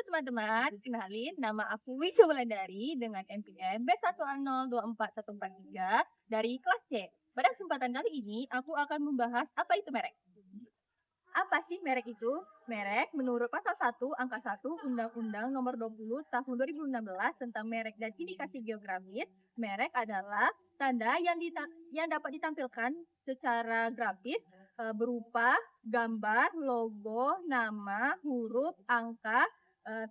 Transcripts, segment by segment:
teman-teman, kenalin nama aku Wicu Wulandari dengan NPM B1002443 dari kelas C. Pada kesempatan kali ini, aku akan membahas apa itu merek. Apa sih merek itu? Merek menurut pasal 1 angka 1 Undang-Undang Nomor 20 Tahun 2016 tentang merek dan indikasi geografis, merek adalah tanda yang dapat ditampilkan secara grafis berupa gambar, logo, nama, huruf, angka,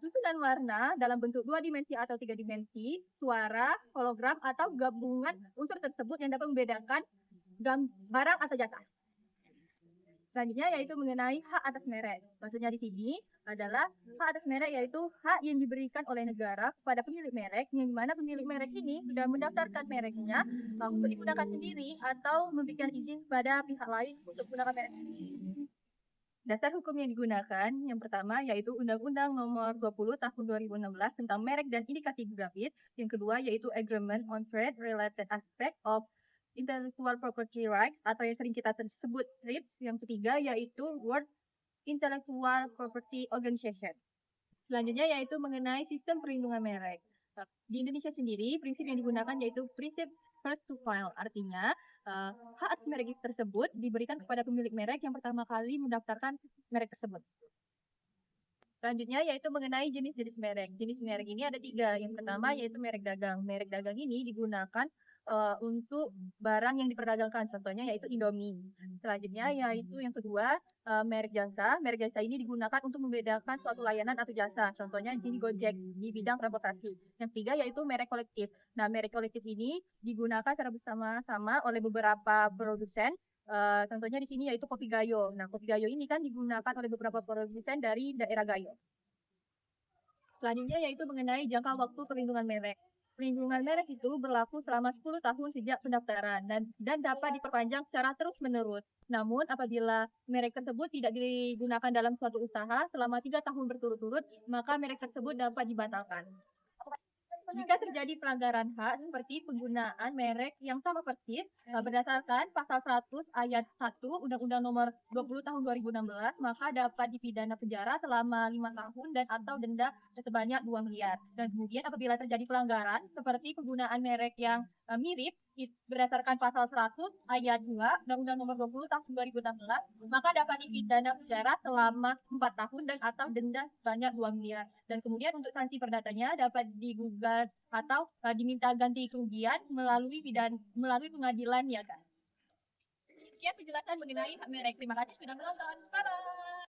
susunan warna dalam bentuk 2 dimensi atau 3 dimensi, suara, hologram atau gabungan unsur tersebut yang dapat membedakan barang atau jasa. Selanjutnya yaitu mengenai hak atas merek. Maksudnya di sini adalah hak atas merek yaitu hak yang diberikan oleh negara kepada pemilik merek, yang mana pemilik merek ini sudah mendaftarkan mereknya untuk digunakan sendiri atau memberikan izin pada pihak lain untuk menggunakan merek. Dasar hukum yang digunakan yang pertama yaitu Undang-Undang Nomor 20 Tahun 2016 tentang merek dan indikasi geografis. Yang kedua yaitu Agreement on Trade Related Aspect of Intellectual Property Rights atau yang sering kita sebut TRIPS. Yang ketiga yaitu World Intellectual Property Organization. Selanjutnya yaitu mengenai sistem perlindungan merek. Di Indonesia sendiri, prinsip yang digunakan yaitu prinsip first to file. Artinya, hak atas merek tersebut diberikan kepada pemilik merek yang pertama kali mendaftarkan merek tersebut. Selanjutnya yaitu mengenai jenis-jenis merek. Jenis merek ini ada 3. Yang pertama yaitu merek dagang. Merek dagang ini digunakan untuk barang yang diperdagangkan, contohnya yaitu Indomie. Selanjutnya yaitu yang kedua merek jasa. Merek jasa ini digunakan untuk membedakan suatu layanan atau jasa, contohnya di sini Gojek di bidang transportasi. Yang ketiga yaitu merek kolektif. Nah, merek kolektif ini digunakan secara bersama-sama oleh beberapa produsen. Contohnya di sini yaitu Kopi Gayo. Nah, Kopi Gayo ini kan digunakan oleh beberapa produsen dari daerah Gayo. Selanjutnya yaitu mengenai jangka waktu perlindungan merek. Perlindungan merek itu berlaku selama 10 tahun sejak pendaftaran dan dapat diperpanjang secara terus-menerus. Namun apabila merek tersebut tidak digunakan dalam suatu usaha selama 3 tahun berturut-turut, maka merek tersebut dapat dibatalkan. Jika terjadi pelanggaran hak seperti penggunaan merek yang sama persis berdasarkan pasal 100 ayat 1 Undang-Undang Nomor 20 Tahun 2016, maka dapat dipidana penjara selama 5 tahun dan atau denda sebanyak 2 miliar. Dan kemudian apabila terjadi pelanggaran seperti penggunaan merek yang mirip berdasarkan pasal 100 ayat 2 Undang-Undang Nomor 20 Tahun 2016, maka dapat dipidana penjara selama 4 tahun dan atau denda sebanyak 2 miliar. Dan kemudian untuk sanksi perdatanya dapat digugat atau diminta ganti kerugian melalui pengadilan niaga. Sekian penjelasan mengenai hak merek. Terima kasih sudah menonton. Bye-bye.